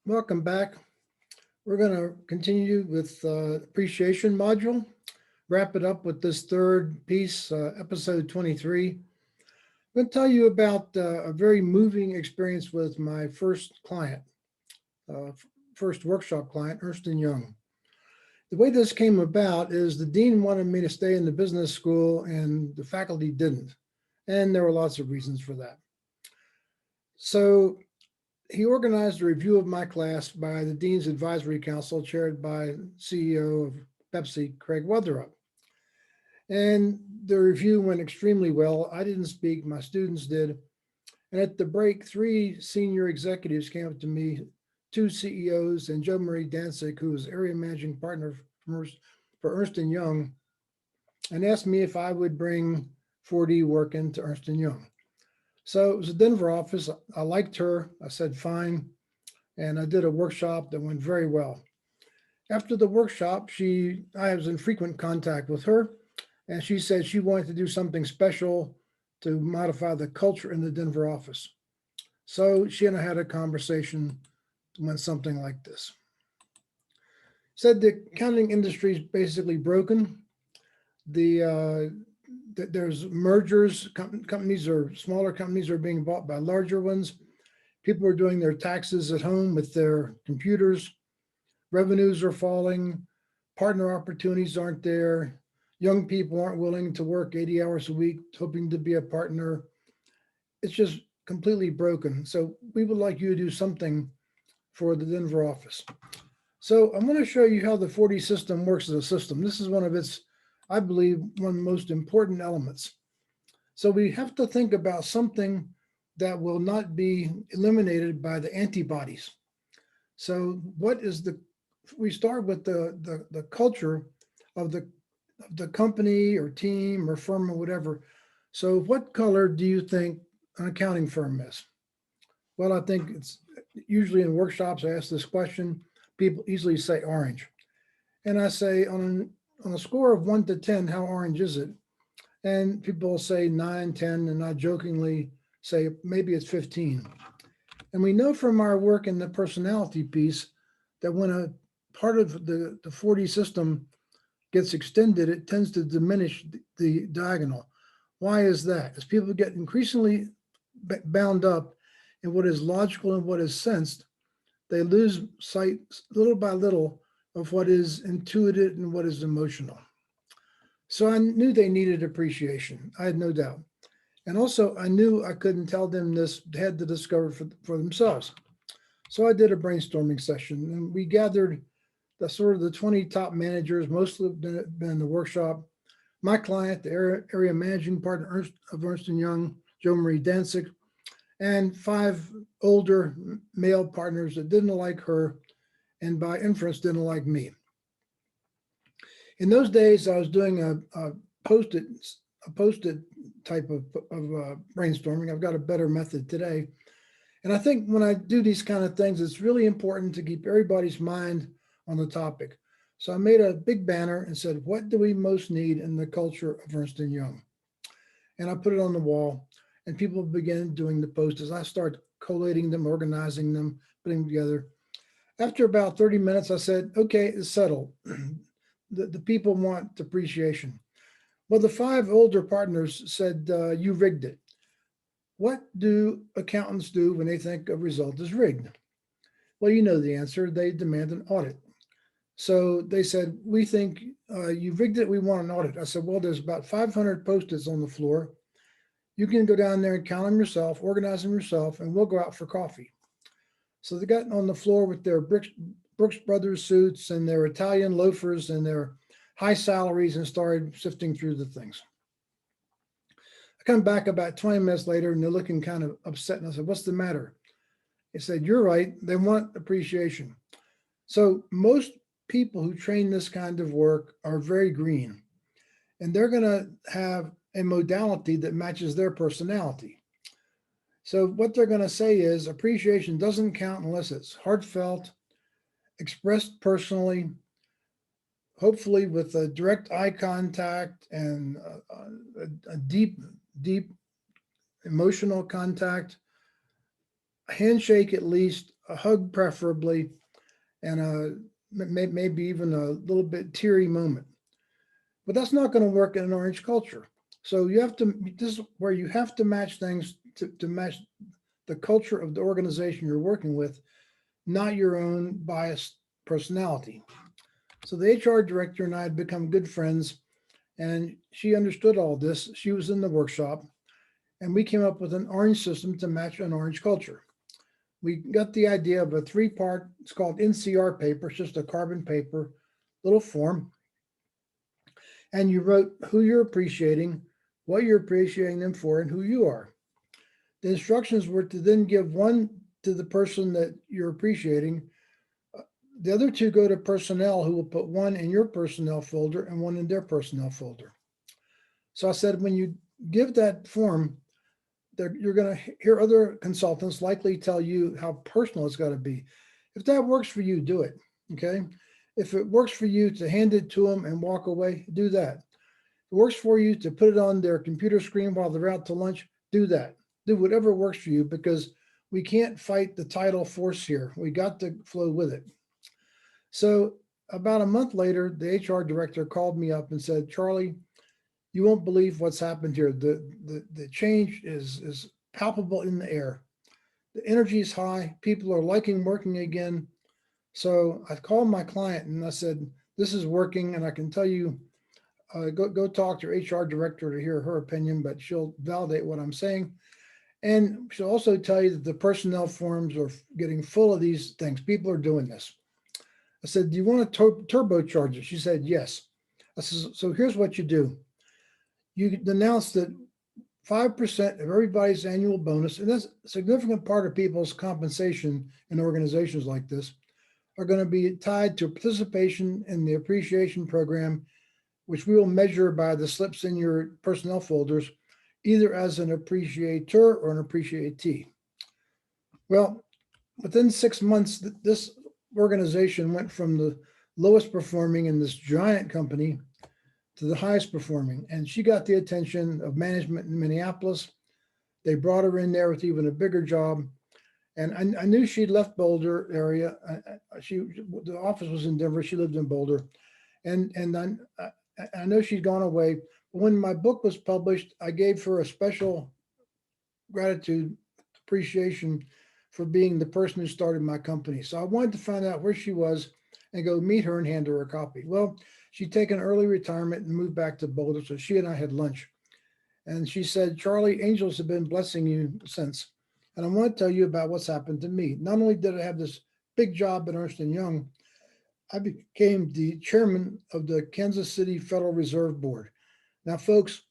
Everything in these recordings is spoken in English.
Welcome back. We're going to continue with appreciation module, wrap it up with this third piece, episode 23. I'm going to tell you about a very moving experience with my first client, first workshop client, Ernst& Young. The way this came about is the dean wanted me to stay in the business school and the faculty didn't. And there were lots of reasons for that. So he organized a review of my class by the Dean's Advisory Council, chaired by CEO of Pepsi, Craig Weatherup. And the review went extremely well. I didn't speak, my students did. And at the break, three senior executives came up to me, two CEOs, and Joe Marie Danzig, who was area managing partner for Ernst & Young, and asked me if I would bring 4D work into Ernst & Young. So it was a Denver office. I liked her. I said, fine. And I did a workshop that went very well. After the workshop, I was in frequent contact with her, and she said she wanted to do something special to modify the culture in the Denver office. So she and I had a conversation, went something like this. Said the accounting industry is basically broken. There's mergers, companies or smaller companies are being bought by larger ones. People are doing their taxes at home with their computers. Revenues are falling. Partner opportunities aren't there. Young people aren't willing to work 80 hours a week, hoping to be a partner. It's just completely broken. So we would like you to do something for the Denver office. So I'm going to show you how the 4D system works as a system. This is one of its, I believe, one of the most important elements. So we have to think about something that will not be eliminated by the antibodies. So we start with the culture of the company or team or firm or whatever. So what color do you think an accounting firm is? Well, I think it's usually in workshops, I ask this question, people easily say orange. And I say on a score of 1 to 10, how orange is it? And people say 9, 10, and I jokingly say maybe it's 15. And we know from our work in the personality piece that when a part of the 4D system gets extended, it tends to diminish the diagonal. Why is that? As people get increasingly bound up in what is logical and what is sensed, they lose sight little by little of what is intuitive and what is emotional. So I knew they needed appreciation. I had no doubt. And also I knew I couldn't tell them this, they had to discover for themselves. So I did a brainstorming session and we gathered the 20 top managers, most of them have been in the workshop. My client, the area managing partner of Ernst & Young, Joe Marie Danzig, and 5 older male partners that didn't like her and by inference didn't like me. In those days, I was doing a post-it type of brainstorming. I've got a better method today. And I think when I do these kind of things, it's really important to keep everybody's mind on the topic. So I made a big banner and said, what do we most need in the culture of Ernst & Young? And I put it on the wall and people began doing the posters. I started collating them, organizing them, putting them together. After about 30 minutes, I said, okay, it's settled. The people want appreciation. Well, the 5 older partners said, you rigged it. What do accountants do when they think a result is rigged? Well, you know the answer. They demand an audit. So they said, we think you rigged it. We want an audit. I said, well, there's about 500 Post-its on the floor. You can go down there and count them yourself, organize them yourself, and we'll go out for coffee. So they got on the floor with their Brooks Brothers suits and their Italian loafers and their high salaries and started sifting through the things. I come back about 20 minutes later and they're looking kind of upset. And I said, what's the matter? They said, you're right. They want appreciation. So most people who train this kind of work are very green and they're going to have a modality that matches their personality. So what they're going to say is appreciation doesn't count unless it's heartfelt, expressed personally, hopefully with a direct eye contact and a deep emotional contact, a handshake at least, a hug preferably, and maybe even a little bit teary moment. But that's not going to work in an orange culture. So you have to, this is where you have to match things to match the culture of the organization you're working with, not your own biased personality. So the HR director and I had become good friends, and she understood all this. She was in the workshop, and we came up with an orange system to match an orange culture. We got the idea of a three-part, it's called NCR paper, it's just a carbon paper, little form, and you wrote who you're appreciating, what you're appreciating them for, and who you are. The instructions were to then give one to the person that you're appreciating. The other two go to personnel, who will put one in your personnel folder and one in their personnel folder. So I said, when you give that form, you're going to hear other consultants likely tell you how personal it's got to be. If that works for you, do it. Okay. If it works for you to hand it to them and walk away, do that. If it works for you to put it on their computer screen while they're out to lunch, do that. Do whatever works for you, because we can't fight the tidal force here. We got to flow with it. So about a month later, the HR director called me up and said, Charlie, you won't believe what's happened here. The change is palpable in the air. The energy is high. People are liking working again. So I called my client and I said, this is working, and I can tell you, go talk to your HR director to hear her opinion, but she'll validate what I'm saying. And she'll also tell you that the personnel forms are getting full of these things. People are doing this. I said, do you want to turbocharge it? She said, yes. I said, so here's what you do. You announce that 5% of everybody's annual bonus, and that's a significant part of people's compensation in organizations like this, are going to be tied to participation in the appreciation program, which we will measure by the slips in your personnel folders, either as an appreciator or an appreciatee. Well, within 6 months, this organization went from the lowest performing in this giant company to the highest performing. And she got the attention of management in Minneapolis. They brought her in there with even a bigger job. And I knew she'd left Boulder area. The office was in Denver. She lived in Boulder. And I know she'd gone away. When my book was published, I gave her a special gratitude, appreciation for being the person who started my company. So I wanted to find out where she was and go meet her and hand her a copy. Well, she'd taken early retirement and moved back to Boulder. So she and I had lunch. And she said, Charlie, angels have been blessing you since. And I want to tell you about what's happened to me. Not only did I have this big job at Ernst & Young, I became the chairman of the Kansas City Federal Reserve Board. Now, folks,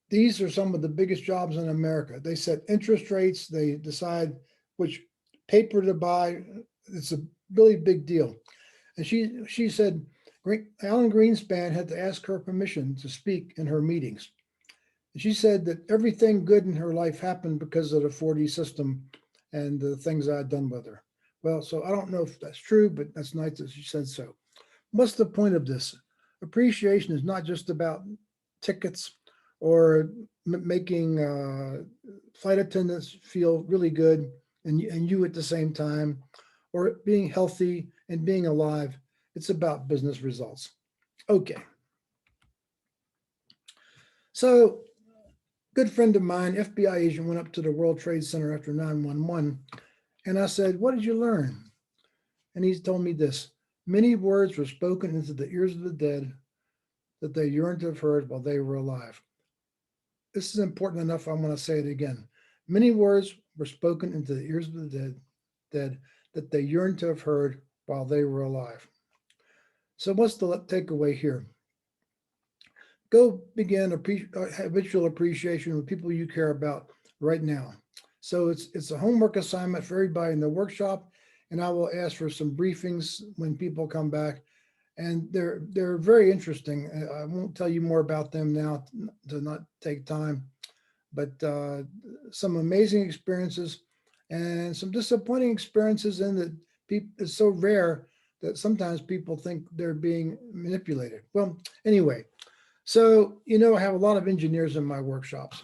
these are some of the biggest jobs in America. They set interest rates. They decide which paper to buy. It's a really big deal. And she said, Alan Greenspan had to ask her permission to speak in her meetings. And she said that everything good in her life happened because of the 4D system and the things I had done with her. Well, so I don't know if that's true, but that's nice that she said so. What's the point of this? Appreciation is not just about tickets or making flight attendants feel really good and you at the same time, or being healthy and being alive. It's about business results. Okay. So, good friend of mine, FBI agent, went up to the World Trade Center after 9/11, and I said, what did you learn? And he told me this: many words were spoken into the ears of the dead that they yearned to have heard while they were alive. This is important enough, I'm going to say it again. Many words were spoken into the ears of the dead that they yearned to have heard while they were alive. So what's the takeaway here? Go begin habitual appreciation with people you care about right now. So it's a homework assignment for everybody in the workshop, and I will ask for some briefings when people come back. And they're very interesting. I won't tell you more about them now to not take time, but some amazing experiences and some disappointing experiences in that it's so rare that sometimes people think they're being manipulated. Well, anyway, so, I have a lot of engineers in my workshops,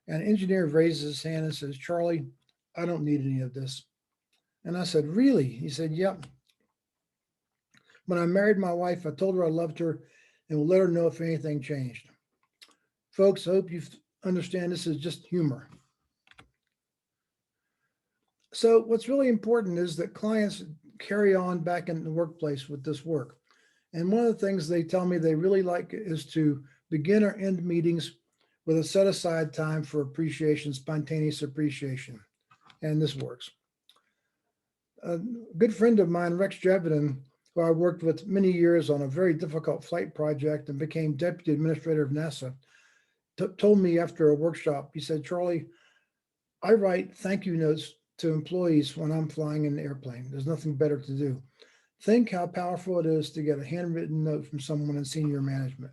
and an engineer raises his hand and says, Charlie, I don't need any of this. And I said, really? He said, yep. When I married my wife, I told her I loved her and will let her know if anything changed. Folks, I hope you understand this is just humor. So, what's really important is that clients carry on back in the workplace with this work. And one of the things they tell me they really like is to begin or end meetings with a set aside time for appreciation, spontaneous appreciation. And this works. A good friend of mine, Rex Jeviden, who I worked with many years on a very difficult flight project and became deputy administrator of NASA, told me after a workshop, he said, Charlie, I write thank you notes to employees when I'm flying in the airplane. There's nothing better to do. Think how powerful it is to get a handwritten note from someone in senior management.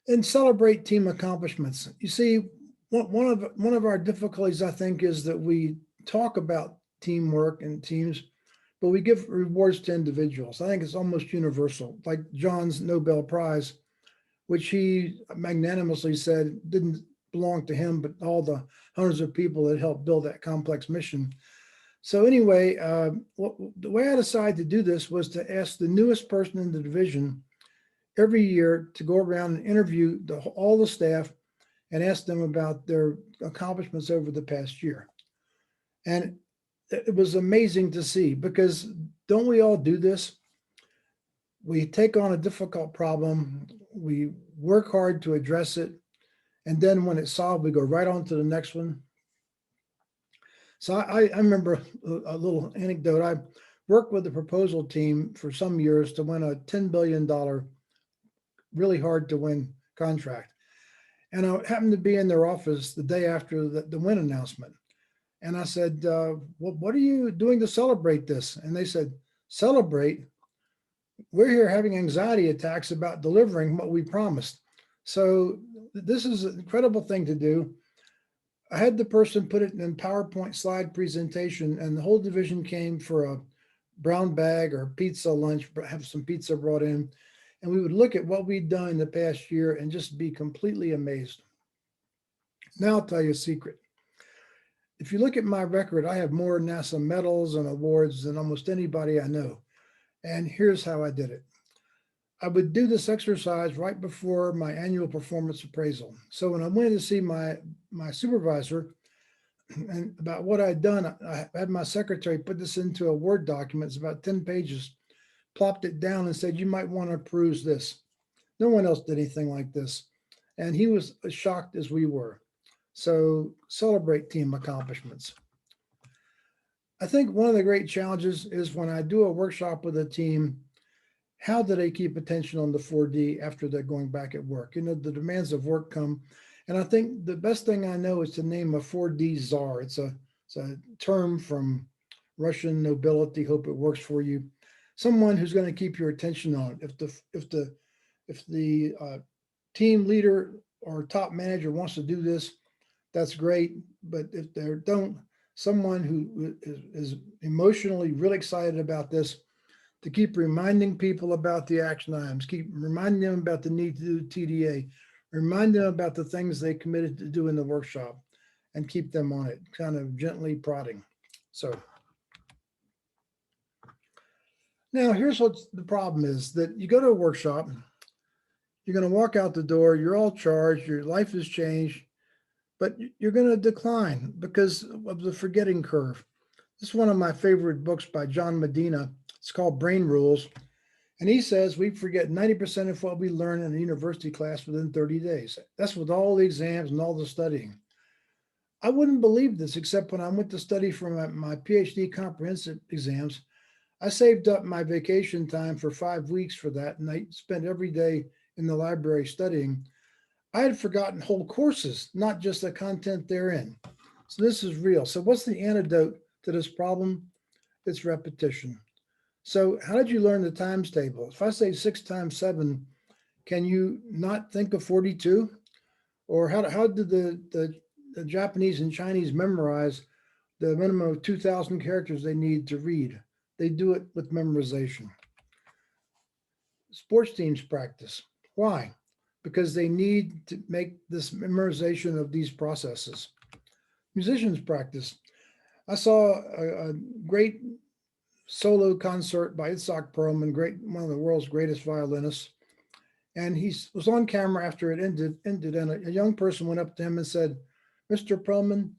And celebrate team accomplishments. You see, one of our difficulties, I think, is that we talk about teamwork and teams, but we give rewards to individuals. I think it's almost universal, like John's Nobel Prize, which he magnanimously said didn't belong to him, but all the hundreds of people that helped build that complex mission. So anyway, the way I decided to do this was to ask the newest person in the division every year to go around and interview all the staff and ask them about their accomplishments over the past year. And it was amazing to see because don't we all do this? We take on a difficult problem, we work hard to address it, and then when it's solved, we go right on to the next one. So I remember a little anecdote. I worked with the proposal team for some years to win a $10 billion, really hard to win contract. And I happened to be in their office the day after the win announcement. And I said, what are you doing to celebrate this? And they said, celebrate? We're here having anxiety attacks about delivering what we promised. So this is an incredible thing to do. I had the person put it in a PowerPoint slide presentation, and the whole division came for a brown bag or pizza lunch, have some pizza brought in, and we would look at what we'd done in the past year and just be completely amazed. Now I'll tell you a secret. If you look at my record, I have more NASA medals and awards than almost anybody I know. And here's how I did it. I would do this exercise right before my annual performance appraisal. So when I went to see my supervisor and about what I'd done, I had my secretary put this into a Word document. It's about 10 pages, plopped it down and said, you might want to peruse this. No one else did anything like this. And he was as shocked as we were. So celebrate team accomplishments. I think one of the great challenges is when I do a workshop with a team, how do they keep attention on the 4D after they're going back at work? You know, the demands of work come. And I think the best thing I know is to name a 4D czar. It's a term from Russian nobility. Hope it works for you. Someone who's going to keep your attention on it. If the team leader or top manager wants to do this, that's great. But if they don't, someone who is emotionally really excited about this, to keep reminding people about the action items, keep reminding them about the need to do TDA, remind them about the things they committed to do in the workshop, and keep them on it, kind of gently prodding. So now here's what the problem is, that you go to a workshop, you're going to walk out the door, you're all charged, your life has changed, but you're going to decline because of the forgetting curve. This is one of my favorite books by John Medina. It's called Brain Rules. And he says we forget 90% of what we learn in a university class within 30 days. That's with all the exams and all the studying. I wouldn't believe this, except when I went to study for my PhD comprehensive exams. I saved up my vacation time for 5 weeks for that, and I spent every day in the library studying. I had forgotten whole courses, not just the content therein. So this is real. So what's the antidote to this problem? It's repetition. So how did you learn the times table? If I say 6 times 7, can you not think of 42? Or how did the Japanese and Chinese memorize the minimum of 2,000 characters they need to read? They do it with memorization. Sports teams practice. Why? Because they need to make this memorization of these processes. Musicians practice. I saw a great solo concert by Itzhak Perlman, one of the world's greatest violinists. And he was on camera after it ended, and a young person went up to him and said, "Mr. Perlman,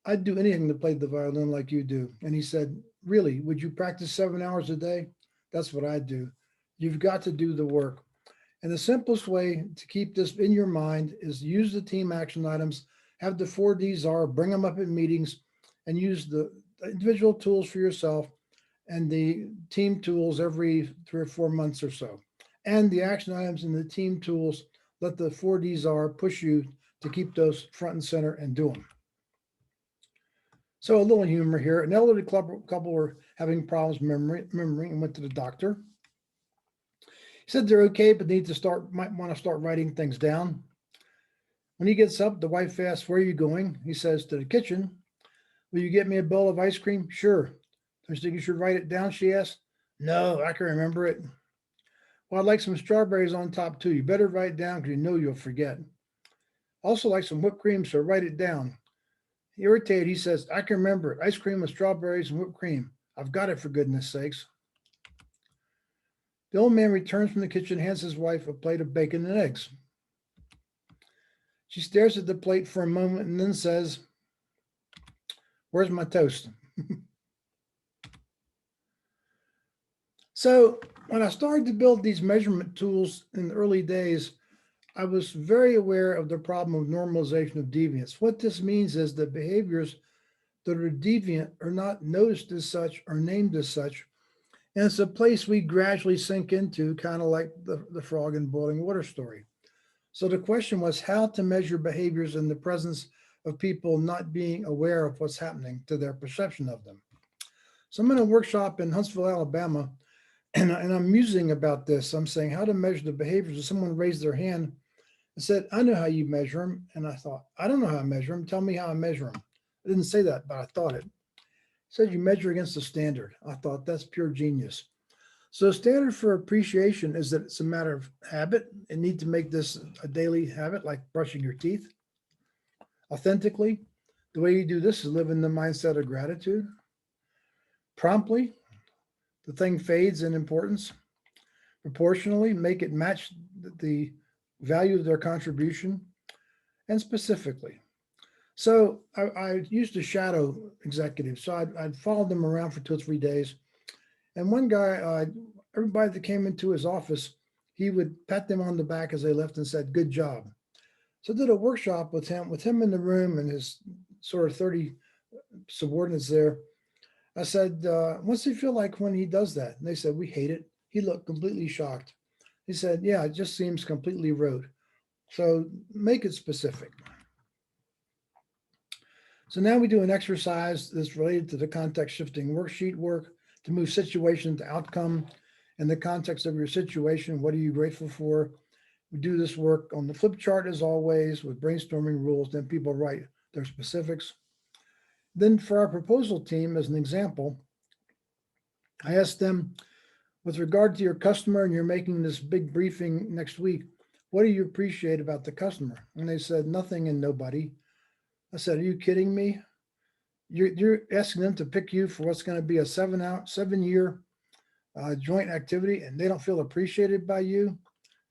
I'd do anything to play the violin like you do." And he said, "Really, would you practice 7 hours a day? That's what I'd do. You've got to do the work." And the simplest way to keep this in your mind is use the team action items, have the 4Ds are, bring them up in meetings, and use the individual tools for yourself and the team tools every 3 or 4 months or so. And the action items and the team tools, let the 4Ds are push you to keep those front and center and do them. So a little humor here. An elderly couple were having problems remembering and went to the doctor. He said they're okay, but might want to start writing things down. When he gets up, the wife asks, "Where are you going?" He says, "To the kitchen." "Will you get me a bowl of ice cream?" "Sure." "Don't you think you should write it down?" she asked. "No, I can remember it." "Well, I'd like some strawberries on top too. You better write it down because you know you'll forget." "Also like some whipped cream, so write it down." Irritated, he says, "I can remember it. Ice cream with strawberries and whipped cream. I've got it, for goodness sakes." The old man returns from the kitchen, hands his wife a plate of bacon and eggs. She stares at the plate for a moment and then says, "Where's my toast?" So when I started to build these measurement tools in the early days, I was very aware of the problem of normalization of deviance. What this means is that behaviors that are deviant are not noticed as such or named as such. And it's a place we gradually sink into, kind of like the frog in boiling water story. So the question was how to measure behaviors in the presence of people not being aware of what's happening to their perception of them. So I'm in a workshop in Huntsville, Alabama, and I'm musing about this. I'm saying how to measure the behaviors. And someone raised their hand and said, "I know how you measure them." And I thought, "I don't know how I measure them. Tell me how I measure them." I didn't say that, but I thought it. It said you measure against the standard. I thought that's pure genius. So the standard for appreciation is that it's a matter of habit and need to make this a daily habit, like brushing your teeth authentically. The way you do this is live in the mindset of gratitude. Promptly, the thing fades in importance. Proportionally, make it match the value of their contribution. And specifically. So I used to shadow executives. So I'd followed them around for 2 or 3 days. And one guy, everybody that came into his office, he would pat them on the back as they left and said, "Good job." So I did a workshop with him in the room and his sort of 30 subordinates there. I said, "What's he feel like when he does that?" And they said, "We hate it." He looked completely shocked. He said, "Yeah, it just seems completely rote." So make it specific. So now we do an exercise that's related to the context shifting worksheet work to move situation to outcome. In the context of your situation, what are you grateful for? We do this work on the flip chart as always with brainstorming rules. Then people write their specifics. Then for our proposal team, as an example, I asked them, with regard to your customer and you're making this big briefing next week, what do you appreciate about the customer? And they said, nothing and nobody. I said, are you kidding me? You're asking them to pick you for what's going to be a 7-year joint activity, and they don't feel appreciated by you.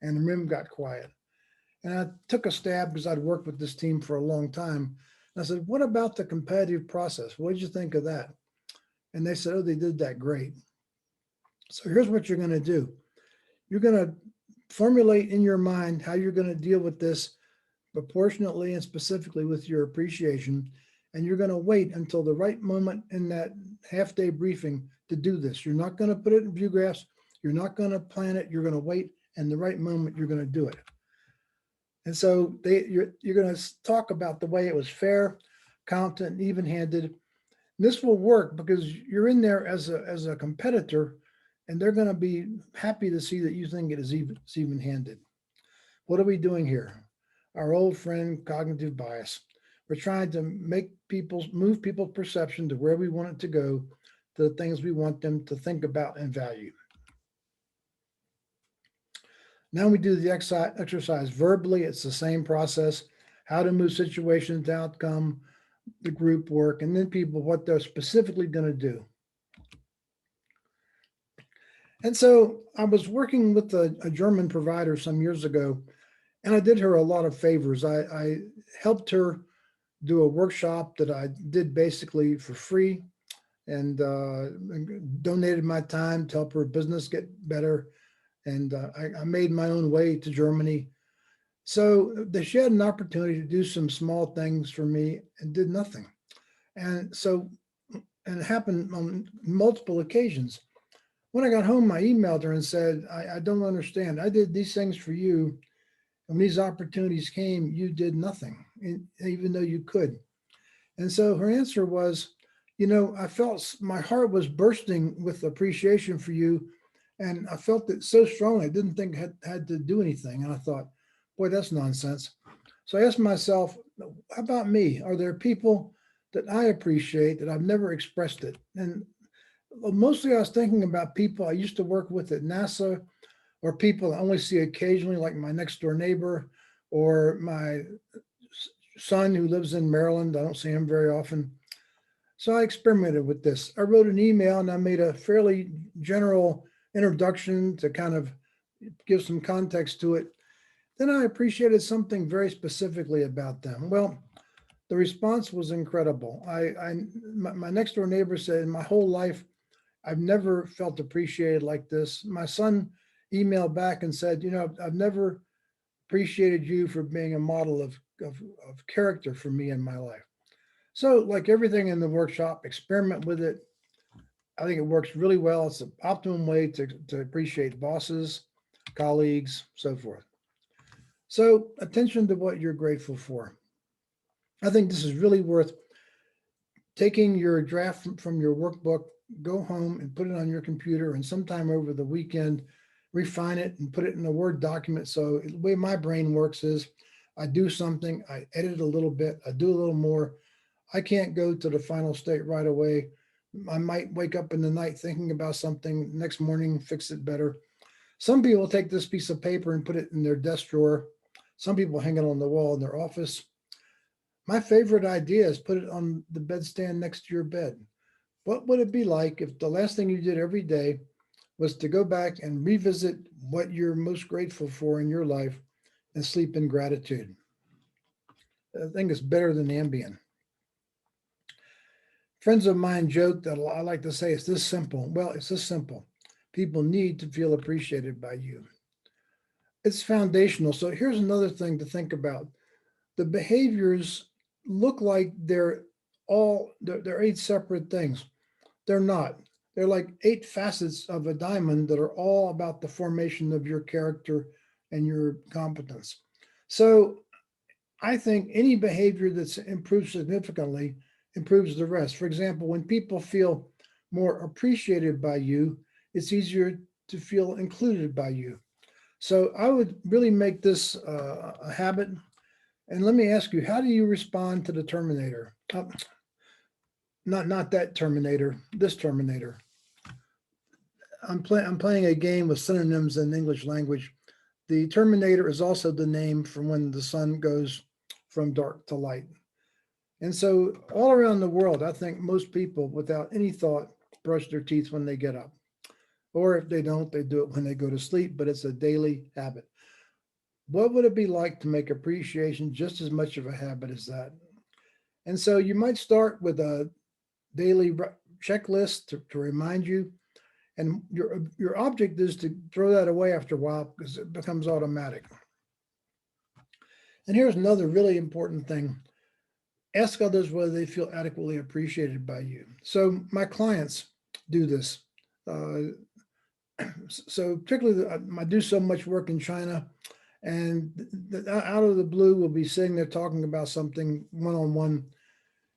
And the room got quiet. And I took a stab because I'd worked with this team for a long time. And I said, what about the competitive process? What did you think of that? And they said, oh, they did that great. So here's what you're going to do. You're going to formulate in your mind how you're going to deal with this proportionately and specifically with your appreciation. And you're going to wait until the right moment in that half-day briefing to do this. You're not going to put it in view graphs. You're not going to plan it. You're going to wait, and the right moment you're going to do it. And so you're going to talk about the way it was fair, competent, even-handed. This will work because you're in there as a competitor, and they're going to be happy to see that you think it is even-handed. What are we doing here? Our old friend, cognitive bias. We're trying to move people's perception to where we want it to go, to the things we want them to think about and value. Now we do the exercise verbally. It's the same process. How to move situation to outcome, the group work, and then people what they're specifically going to do. And so I was working with a German provider some years ago, and I did her a lot of favors. I helped her do a workshop that I did basically for free, and donated my time to help her business get better. And I made my own way to Germany. So she had an opportunity to do some small things for me and did nothing. And so, and it happened on multiple occasions. When I got home, I emailed her and said, I don't understand. I did these things for you. And when these opportunities came, you did nothing, even though you could. And so her answer was, I felt my heart was bursting with appreciation for you. And I felt it so strongly, I didn't think I had to do anything. And I thought, boy, that's nonsense. So I asked myself, how about me? Are there people that I appreciate that I've never expressed it? And mostly I was thinking about people I used to work with at NASA, or people I only see occasionally, like my next door neighbor or my son who lives in Maryland. I don't see him very often. So I experimented with this. I wrote an email and I made a fairly general introduction to kind of give some context to it. Then I appreciated something very specifically about them. Well, the response was incredible. My next door neighbor said, in my whole life, I've never felt appreciated like this. My son emailed back and said, I've never appreciated you for being a model of character for me in my life. So, like everything in the workshop, experiment with it. I think it works really well. It's the optimum way to appreciate bosses, colleagues, so forth. So, attention to what you're grateful for. I think this is really worth taking your draft from your workbook, go home and put it on your computer, and sometime over the weekend, refine it and put it in a Word document. So the way my brain works is I do something, I edit a little bit, I do a little more. I can't go to the final state right away. I might wake up in the night thinking about something, next morning fix it better. Some people take this piece of paper and put it in their desk drawer. Some people hang it on the wall in their office. My favorite idea is put it on the bedstand next to your bed. What would it be like if the last thing you did every day was to go back and revisit what you're most grateful for in your life and sleep in gratitude? I think it's better than Ambien. Friends of mine joke that I like to say it's this simple. Well, it's this simple. People need to feel appreciated by you. It's foundational. So here's another thing to think about. The behaviors look like they're eight separate things. They're not. They're like eight facets of a diamond that are all about the formation of your character and your competence. So I think any behavior that's improved significantly improves the rest. For example, when people feel more appreciated by you, it's easier to feel included by you. So I would really make this a habit. And let me ask you, how do you respond to the Terminator? Not that Terminator, this Terminator. I'm playing a game with synonyms in English language. The Terminator is also the name from when the sun goes from dark to light. And so all around the world, I think most people without any thought brush their teeth when they get up. Or if they don't, they do it when they go to sleep, but it's a daily habit. What would it be like to make appreciation just as much of a habit as that? And so you might start with a daily checklist to remind you. And your object is to throw that away after a while because it becomes automatic. And here's another really important thing. Ask others whether they feel adequately appreciated by you. So my clients do this. So particularly, I do so much work in China, and out of the blue, we'll be sitting there talking about something one-on-one,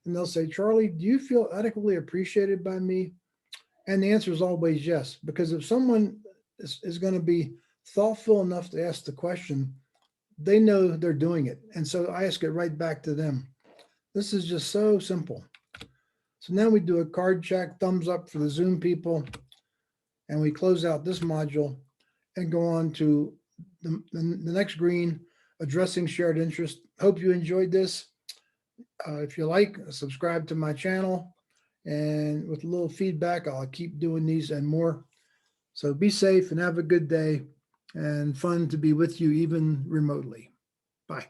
and they'll say, Charlie, do you feel adequately appreciated by me? And the answer is always yes, because if someone is going to be thoughtful enough to ask the question, they know they're doing it. And so I ask it right back to them. This is just so simple. So now we do a card check, thumbs up for the Zoom people, and we close out this module and go on to the next green, addressing shared interest. Hope you enjoyed this. If you like, subscribe to my channel. And with a little feedback, I'll keep doing these and more. So be safe and have a good day, and fun to be with you even remotely. Bye.